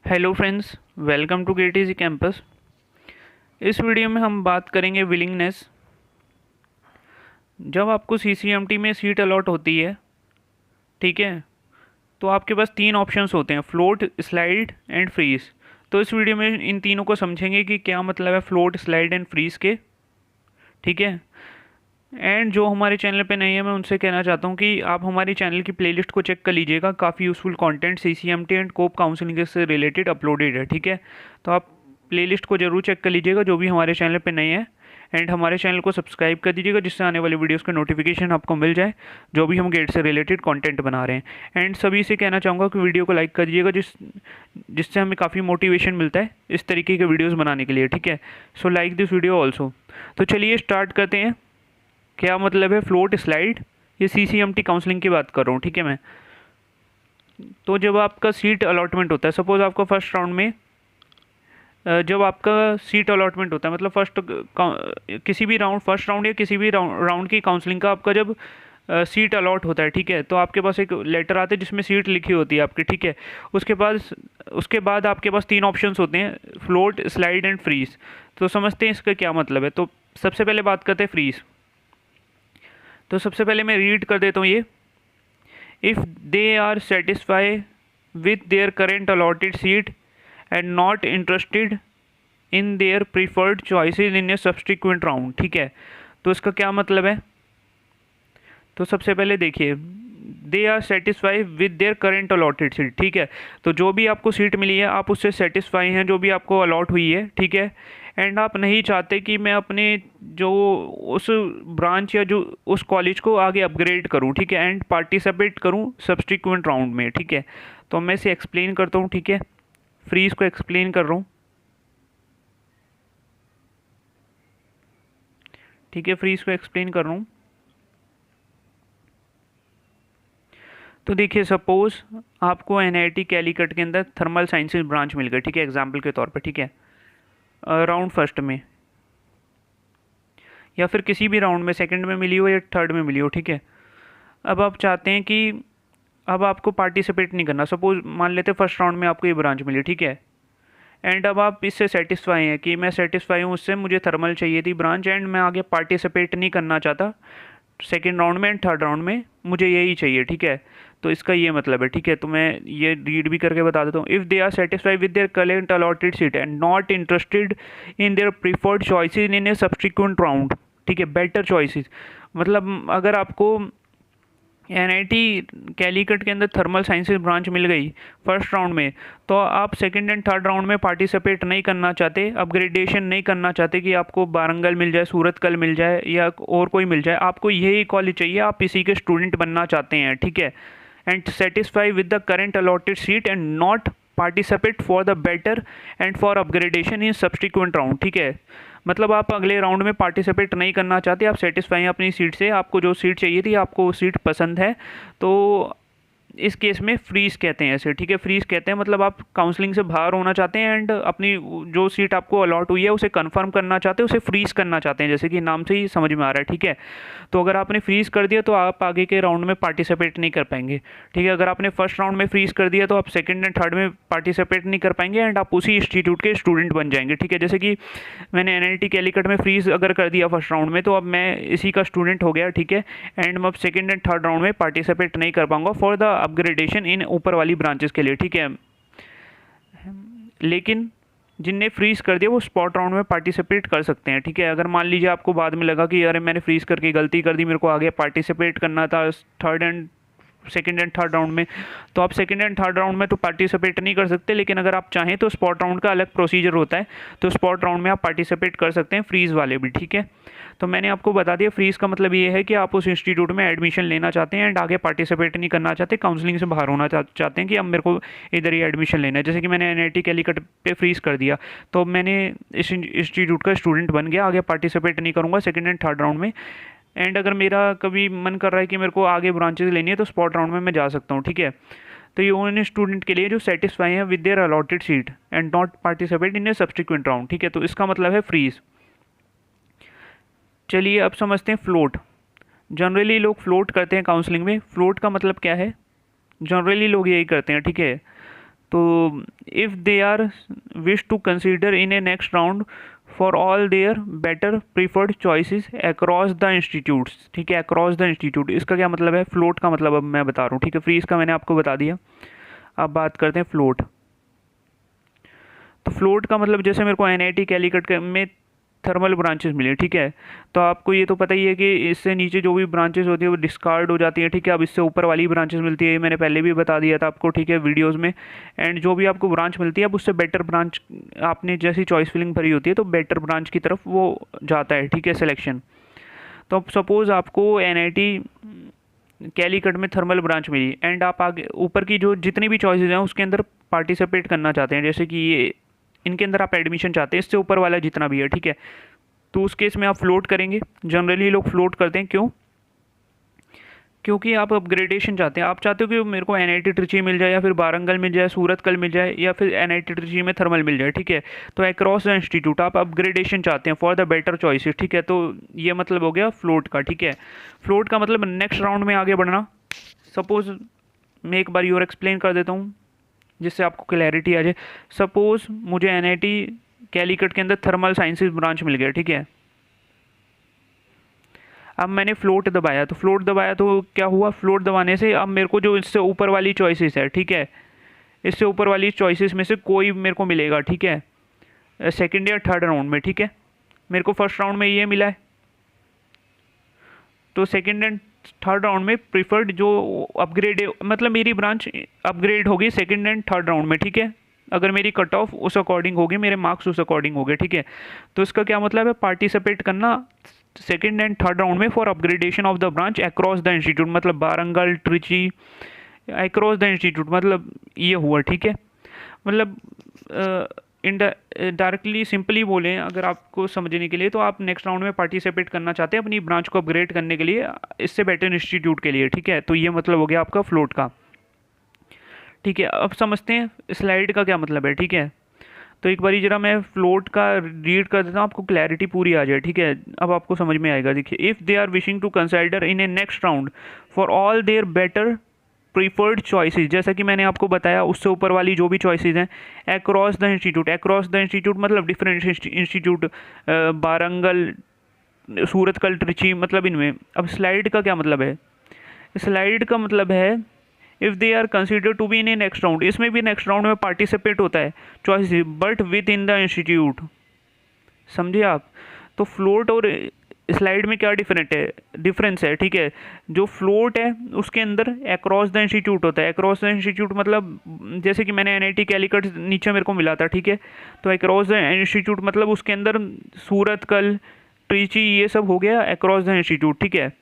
Hello friends, welcome to KTG campus. इस video में हम बात करेंगे विलिंगनेस। जब आपको सीसीएमटी में सीट अलॉट होती है, ठीक है, तो आपके पास तीन ऑप्शंस होते हैं: फ्लोट, स्लाइड एंड फ्रीज। तो इस वीडियो में इन तीनों को समझेंगे कि क्या मतलब है फ्लोट, स्लाइड एंड फ्रीज के, ठीक है। एंड जो हमारे चैनल पे नहीं है, मैं उनसे कहना चाहता हूँ कि आप हमारे चैनल की प्लेलिस्ट को चेक कर लीजिएगा। काफ़ी useful content CCMT and COAP counselling से रिलेटेड अपलोडेड है, ठीक है। तो आप प्लेलिस्ट को जरूर चेक कर लीजिएगा जो भी हमारे चैनल पे नहीं है। एंड हमारे चैनल को सब्सक्राइब कर दीजिएगा जिससे आने वाली वीडियोस के नोटिफिकेशन आपको मिल जाए, जो भी हम गेट से रिलेटेड कंटेंट बना रहे हैं। एंड सभी से कहना चाहूँगा कि वीडियो को लाइक कर दीजिएगा जिससे हमें काफ़ी मोटिवेशन मिलता है इस तरीके के वीडियोज़ बनाने के लिए, ठीक है। So like this video also. तो चलिए स्टार्ट करते हैं। क्या मतलब है फ्लोट, स्लाइड, ये सीसीएमटी काउंसलिंग की बात कर रहा हूँ, ठीक है। मैं तो जब आपका सीट अलॉटमेंट होता है, सपोज आपका फर्स्ट राउंड में जब आपका सीट अलॉटमेंट होता है, मतलब किसी भी राउंड, फर्स्ट राउंड या किसी भी राउंड की काउंसलिंग का आपका जब सीट अलॉट होता है, ठीक है, तो आपके पास एक लेटर आता है जिसमें सीट लिखी होती है आपकी, ठीक है। उसके बाद आपके पास तीन ऑप्शंस होते हैं: फ्लोट, स्लाइड एंड फ्रीज। तो समझते हैं इसका क्या मतलब है। तो सबसे पहले बात करते हैं फ्रीज। तो सबसे पहले मैं रीड कर देता हूँ ये: if they are satisfy with their current allotted seat and not interested in their preferred choices in a subsequent round, ठीक है। तो इसका क्या मतलब है। तो सबसे पहले देखिए, they are satisfy with their current allotted seat, ठीक है। तो जो भी आपको सीट मिली है आप उससे सेटिस्फाई हैं, जो भी आपको अलॉट हुई है, ठीक है। एंड आप नहीं चाहते कि मैं अपने जो उस ब्रांच या जो उस कॉलेज को आगे अपग्रेड करूं, ठीक है, एंड पार्टिसिपेट करूं सब्सटिक्वेंट राउंड में, ठीक है। तो मैं इसे एक्सप्लेन करता हूं, ठीक है। फ्रीज को एक्सप्लेन कर रहा हूं, ठीक है। फ्रीज को एक्सप्लेन कर रहा हूं। तो देखिए, सपोज आपको एनआईटी कैलीकट के अंदर थर्मल साइंसेज ब्रांच मिल गई, ठीक है, एग्जाम्पल के तौर पर, ठीक है, राउंड फर्स्ट में, या फिर किसी भी राउंड में, सेकंड में मिली हो या थर्ड में मिली हो, ठीक है। अब आप चाहते हैं कि अब आपको पार्टिसिपेट नहीं करना। सपोज मान लेते फर्स्ट राउंड में आपको ये ब्रांच मिली, ठीक है। एंड अब आप इससे सेटिस्फाई हैं कि मैं सेटिस्फाई हूँ उससे, मुझे थर्मल चाहिए थी ब्रांच एंड मैं आगे पार्टिसिपेट नहीं करना चाहता सेकेंड राउंड में एंड थर्ड राउंड में, मुझे यही चाहिए, ठीक है। तो इसका ये मतलब है, ठीक है। तो मैं ये रीड भी करके बता देता हूँ: if they are satisfied with their current allotted seat and not interested in their preferred choices in a subsequent round, ठीक है, बेटर चॉइसेस। मतलब अगर आपको एनआईटी कैलीकट के अंदर थर्मल साइंसेज ब्रांच मिल गई फर्स्ट राउंड में, तो आप सेकंड एंड थर्ड राउंड में पार्टिसिपेट नहीं करना चाहते, अपग्रेडेशन नहीं करना चाहते कि आपको वारंगल मिल जाए, सूरतकल मिल जाए या और कोई मिल जाए, आपको यही कॉलेज चाहिए, आप इसी के स्टूडेंट बनना चाहते हैं, ठीक है। And satisfy with the current allotted seat and not participate for the better and for upgradation in subsequent round, ठीक है। मतलब आप अगले राउंड में पार्टिसिपेट नहीं करना चाहते, आप सेटिस्फाई हैं अपनी सीट से, आपको जो सीट चाहिए थी, आपको वो सीट पसंद है। तो इस केस में फ्रीज कहते हैं ऐसे, ठीक है। फ्रीज कहते हैं मतलब आप काउंसलिंग से बाहर होना चाहते हैं एंड अपनी जो सीट आपको अलॉट हुई है उसे कंफर्म करना चाहते हैं, उसे फ्रीज करना चाहते हैं, जैसे कि नाम से ही समझ में आ रहा है, ठीक है। तो अगर आपने फ्रीज कर दिया तो आप आगे के राउंड में पार्टिसिपेट नहीं कर पाएंगे, ठीक है। अगर आपने फर्स्ट राउंड में फ्रीज कर दिया तो आप सेकंड एंड थर्ड में पार्टिसिपेट नहीं कर पाएंगे एंड आप उसी इंस्टीट्यूट के स्टूडेंट बन जाएंगे, ठीक है। जैसे कि मैंने एनआईटी कैलीकट में फ्रीज अगर कर दिया फर्स्ट राउंड में, तो अब मैं इसी का स्टूडेंट हो गया, ठीक है। एंड मैं अब सेकंड एंड थर्ड राउंड में पार्टिसिपेट नहीं कर पाऊंगा फॉर द अपग्रेडेशन इन ऊपर वाली ब्रांचेस के लिए, ठीक है। लेकिन जिनने फ्रीज कर दिया वो स्पॉट राउंड में पार्टिसिपेट कर सकते हैं, ठीक है। अगर मान लीजिए आपको बाद में लगा कि अरे मैंने फ्रीज करके गलती कर दी, मेरे को आगे पार्टिसिपेट करना था third and second and third round में, तो आप सेकेंड एंड थर्ड राउंड में तो पार्टिसिपेट नहीं कर सकते, लेकिन अगर आप चाहें तो स्पॉट राउंड का अलग प्रोसीजर होता है, तो स्पॉट राउंड में आप पार्टिसिपेट कर सकते हैं, फ्रीज वाले भी, ठीक है। तो मैंने आपको बता दिया फ्रीज का मतलब ये है कि आप उस इंस्टीट्यूट में एडमिशन लेना चाहते हैं एंड आगे पार्टिसिपेट नहीं करना चाहते, काउंसलिंग से बाहर होना चाहते हैं कि अब मेरे को इधर ही एडमिशन लेना है। जैसे कि मैंने एनआईटी कैलीकट पे फ्रीज कर दिया, तो मैंने इस इंस्टीट्यूट का स्टूडेंट बन गया, आगे पार्टिसिपेट नहीं करूँगा सेकेंड एंड थर्ड राउंड में। एंड अगर मेरा कभी मन कर रहा है कि मेरे को आगे ब्रांचेस लेनी है तो स्पॉट राउंड में मैं जा सकता हूँ, ठीक है। तो ये उन स्टूडेंट के लिए जो सेटिस्फाई हैं with their allotted seat and not participate in a subsequent round, ठीक है। तो इसका मतलब है फ्रीज। चलिए अब समझते हैं फ्लोट। जनरली लोग फ्लोट करते हैं काउंसलिंग में। फ्लोट का मतलब क्या है, जनरली लोग यही करते हैं, ठीक है। तो if they are wish to consider in a next round for all their better preferred choices across the institutes, ठीक है, अक्रॉस द इंस्टीट्यूट इसका क्या मतलब है, फ्लोट का मतलब अब मैं बता रहा हूँ, ठीक है, फ्रीज का मैंने आपको बता दिया। अब बात करते हैं फ्लोट। तो फ्लोट का मतलब जैसे मेरे को एनआईटी कैलीकट में थर्मल ब्रांचेस मिले, ठीक है, तो आपको ये तो पता ही है कि इससे नीचे जो भी ब्रांचेस होती है वो डिस्कार्ड हो जाती है, ठीक है। अब इससे ऊपर वाली ब्रांचेस मिलती है, ये मैंने पहले भी बता दिया था आपको, ठीक है, वीडियोस में। एंड जो भी आपको ब्रांच मिलती है अब उससे बेटर ब्रांच आपने जैसी चॉइस फिलिंग भरी होती है तो बेटर ब्रांच की तरफ वो जाता है, ठीक है, सिलेक्शन। तो अब सपोज़ आपको एनआईटी कैलीकट में थर्मल ब्रांच मिली एंड आप आगे ऊपर की जो जितनी भी चॉइसेस हैं उसके अंदर पार्टिसिपेट करना चाहते हैं, जैसे कि ये इनके अंदर आप एडमिशन चाहते हैं, इससे ऊपर वाला जितना भी है, ठीक है, तो उस केस में आप फ्लोट करेंगे। जनरली लोग फ्लोट करते हैं, क्यों? क्योंकि आप अपग्रेडेशन चाहते हैं, आप चाहते हो कि मेरे को एनआईटी ट्रिची मिल जाए या फिर वारंगल मिल जाए, सूरतकल मिल जाए या फिर एनआईटी ट्रिची में थर्मल मिल जाए, ठीक है। तो अक्रॉस द इंस्टीट्यूट आप अपग्रेडेशन चाहते हैं फॉर द बेटर चॉइसेस, ठीक है। तो ये मतलब हो गया फ्लोट का, ठीक है। फ्लोट का मतलब नेक्स्ट राउंड में आगे बढ़ना। सपोज़ मैं एक बार और एक्सप्लेन कर देता हूँ जिससे आपको क्लैरिटी आ जाए। सपोज़ मुझे एनआईटी कैलीकट के अंदर थर्मल साइंसेज ब्रांच मिल गया, ठीक है। अब मैंने फ्लोट दबाया, तो फ्लोट दबाया तो क्या हुआ, फ्लोट दबाने से अब मेरे को जो इससे ऊपर वाली चॉइसेस है, ठीक है, इससे ऊपर वाली चॉइसेस में से कोई मेरे को मिलेगा, ठीक है, सेकंड या थर्ड राउंड में, ठीक है। मेरे को फर्स्ट राउंड में ये मिला है, तो सेकंड एंड थर्ड राउंड में प्रीफर्ड जो अपग्रेड मतलब मेरी ब्रांच अपग्रेड होगी सेकंड एंड थर्ड राउंड में, ठीक है। अगर मेरी कट ऑफ उस अकॉर्डिंग होगी, मेरे मार्क्स उस अकॉर्डिंग हो गए, ठीक है। तो इसका क्या मतलब है, पार्टिसिपेट करना सेकंड एंड थर्ड राउंड में for upgradation of the branch across the institute, मतलब Warangal Trichy across the institute, मतलब ये हुआ, ठीक है। मतलब डायरेक्टली सिंपली बोलें अगर आपको समझने के लिए, तो आप नेक्स्ट राउंड में पार्टिसिपेट करना चाहते हैं अपनी ब्रांच को अपग्रेड करने के लिए इससे बेटर इंस्टीट्यूट के लिए, ठीक है। तो ये मतलब हो गया आपका फ्लोट का, ठीक है। अब समझते हैं स्लाइड का क्या मतलब है, ठीक है। तो एक बारी जरा मैं फ्लोट का रीड कर देता हूँ, आपको क्लैरिटी पूरी आ जाए, ठीक है। अब आपको समझ में आएगा। देखिए, if they are wishing to consider in a next round for all their better preferred choices, जैसा कि मैंने आपको बताया उससे ऊपर वाली जो भी चॉइसेस हैं across the institute, across the institute मतलब डिफरेंट इंस्टीट्यूट, वारंगल सूरतकल ट्रिची, मतलब इनमें। अब स्लाइड का क्या मतलब है, स्लाइड का मतलब है if they are consider to be in a next round, इसमें भी नेक्स्ट राउंड में पार्टिसिपेट होता है choice but within the institute, समझे आप। तो फ्लोट और स्लाइड में क्या डिफरेंस है, ठीक है। जो फ्लोट है उसके अंदर अक्रॉस द इंस्टीट्यूट होता है, अक्रॉस द इंस्टीट्यूट मतलब जैसे कि मैंने एनआईटी कैलीकट नीचे मेरे को मिला था, ठीक है। तो अक्रॉस द इंस्टीट्यूट मतलब उसके अंदर सूरतकल ट्रिची ये सब हो गया अक्रॉस द इंस्टीट्यूट, ठीक है,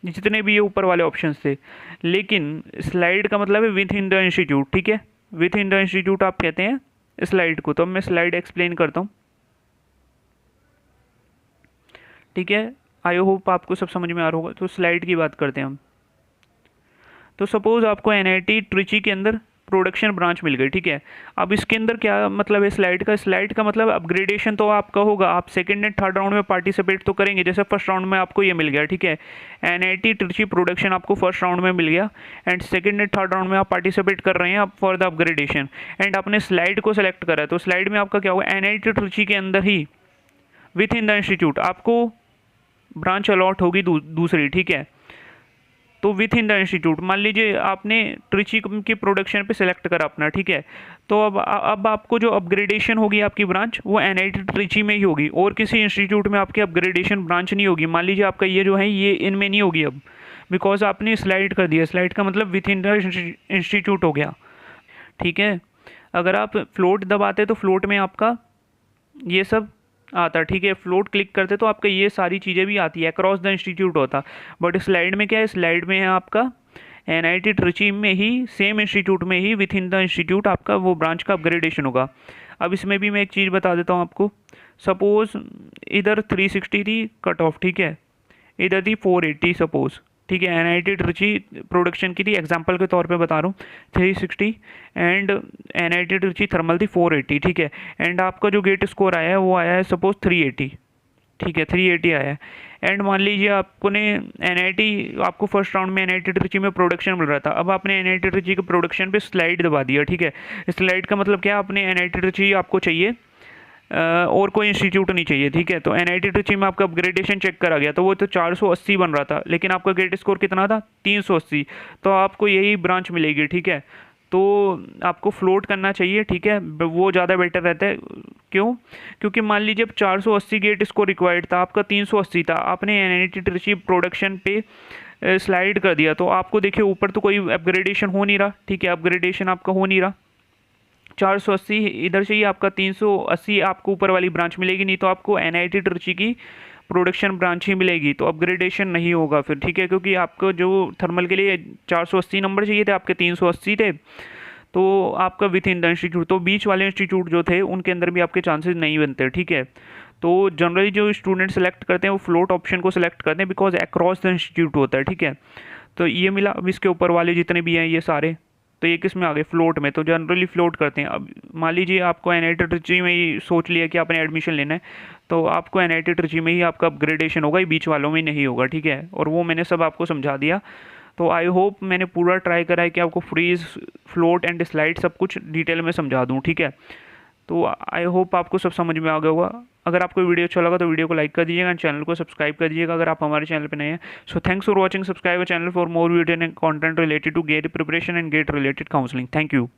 जितने भी ये ऊपर वाले ऑप्शंस थे। लेकिन स्लाइड का मतलब है विथ इन द इंस्टीट्यूट, ठीक है, विथ इन द इंस्टीट्यूट आप कहते हैं स्लाइड को। तो अब मैं स्लाइड एक्सप्लेन करता हूँ, ठीक है। आई होप आपको सब समझ में आ रहा होगा। तो स्लाइड की बात करते हैं हम। तो सपोज़ आपको एनआईटी ट्रिची के अंदर प्रोडक्शन ब्रांच मिल गई, ठीक है। अब इसके अंदर क्या मतलब है स्लाइड का मतलब अपग्रेडेशन तो आपका होगा, आप सेकंड एंड थर्ड राउंड में पार्टिसिपेट तो करेंगे। जैसे फर्स्ट राउंड में आपको ये मिल गया, ठीक है, एनआईटी ट्रिची प्रोडक्शन आपको फर्स्ट राउंड में मिल गया and second and third round में आप पार्टिसिपेट कर रहे हैं आप फॉर द अपग्रेडेशन एंड आपने स्लाइड को सेलेक्ट करा है। तो स्लाइड में आपका क्या होगा, एनआईटी ट्रिची के अंदर ही विथ इन द इंस्टीट्यूट आपको ब्रांच अलॉट होगी दूसरी, ठीक है। तो विथ इन द इंस्टीट्यूट मान लीजिए आपने ट्रिची की प्रोडक्शन पे सिलेक्ट करा अपना, ठीक है। तो अब आपको जो अपग्रेडेशन होगी आपकी ब्रांच वो एनआईटी ट्रिची में ही होगी और किसी इंस्टीट्यूट में आपकी अपग्रेडेशन ब्रांच नहीं होगी। मान लीजिए आपका ये जो है ये इनमें नहीं होगी अब, बिकॉज आपने स्लाइड कर दिया। स्लाइड का मतलब विथ इन द इंस्टीट्यूट हो गया, ठीक है। अगर आप फ्लोट दबाते तो फ्लोट में आपका ये सब आता, ठीक है। फ्लोट क्लिक करते तो आपका ये सारी चीज़ें भी आती है, अक्रॉस द इंस्टीट्यूट होता। बट स्लाइड में क्या है, स्लाइड में है आपका एनआईटी ट्रिची में ही सेम इंस्टीट्यूट में ही विथ इन द इंस्टीट्यूट आपका वो ब्रांच का अपग्रेडेशन होगा। अब इसमें भी मैं एक चीज़ बता देता हूँ आपको। सपोज़ इधर 360 थी कट ऑफ, ठीक है, इधर थी 480 सपोज़, ठीक है। एनआईटी ट्रिची प्रोडक्शन की थी, एग्जांपल के तौर पे बता रहा हूँ, 360 एंड एनआईटी ट्रिची थर्मल थी 480, ठीक है। एंड आपका जो गेट स्कोर आया है वो आया है सपोज 380, ठीक है, 380 आया है। एंड मान लीजिए आपने एनआईटी, आपको फर्स्ट राउंड में एनआईटी ट्रिची में प्रोडक्शन मिल रहा था, अब आपने एनआईटी ट्रिची के प्रोडक्शन पे स्लाइड दबा दिया, ठीक है। स्लाइड का मतलब क्या, आपने एनआईटी ट्रिची आपको चाहिए और कोई इंस्टीट्यूट नहीं चाहिए, ठीक है। तो एनआईटी ट्रिची में आपका अपग्रेडेशन चेक करा गया तो वो तो 480 बन रहा था, लेकिन आपका ग्रेड स्कोर कितना था, 380। तो आपको यही ब्रांच मिलेगी, ठीक है। तो आपको फ्लोट करना चाहिए, ठीक है, वो ज़्यादा बेटर रहता है। क्यों? क्योंकि मान लीजिए अब 480 गेट स्कोर रिक्वायर्ड था, आपका 380 था, आपने एनआईटी ट्रिची प्रोडक्शन पे स्लाइड कर दिया, तो आपको देखिए ऊपर तो कोई अपग्रेडेशन हो नहीं रहा, ठीक है, अपग्रेडेशन आपका हो नहीं रहा। 480 इधर से ही आपका 380 आपको ऊपर वाली ब्रांच मिलेगी, नहीं तो आपको एनआईटी ट्रिची की प्रोडक्शन ब्रांच ही मिलेगी, तो अपग्रेडेशन नहीं होगा फिर, ठीक है। क्योंकि आपको जो थर्मल के लिए 480 नंबर चाहिए थे, आपके 380 थे, तो आपका विथ इन द इंस्टीट्यूट, तो बीच वाले इंस्टीट्यूट जो थे उनके अंदर भी आपके चांसेस नहीं बनते, ठीक है। तो जनरली जो स्टूडेंट सेलेक्ट करते हैं वो फ्लोट ऑप्शन को सिलेक्ट करते हैं, बिकॉज अक्रॉस द इंस्टीट्यूट होता है, ठीक है। तो ये मिला। अब इसके ऊपर वाले जितने भी हैं ये सारे, तो ये किस में आ गए, फ्लोट में, तो जनरली फ्लोट करते हैं। अब मान लीजिए आपको एनआईटी ट्रिची में ही सोच लिया कि आपने एडमिशन लेना है, तो आपको एनआईटी ट्रिची में ही आपका अपग्रेडेशन होगा, ये बीच वालों में नहीं होगा, ठीक है। और वो मैंने सब आपको समझा दिया। तो आई होप मैंने पूरा ट्राई करा है कि आपको फ्रीज, फ्लोट एंड स्लाइड सब कुछ डिटेल में समझा दूँ, ठीक है। तो आई होप आपको सब समझ में आ गया होगा। अगर आपको वीडियो अच्छा लगा तो वीडियो को लाइक कर दीजिएगा, चैनल को सब्सक्राइब कर दीजिएगा अगर आप हमारे चैनल पे नए हैं। So thanks for watching, subscribe channel for more video and content related to GATE preparation and GATE related counselling. Thank you.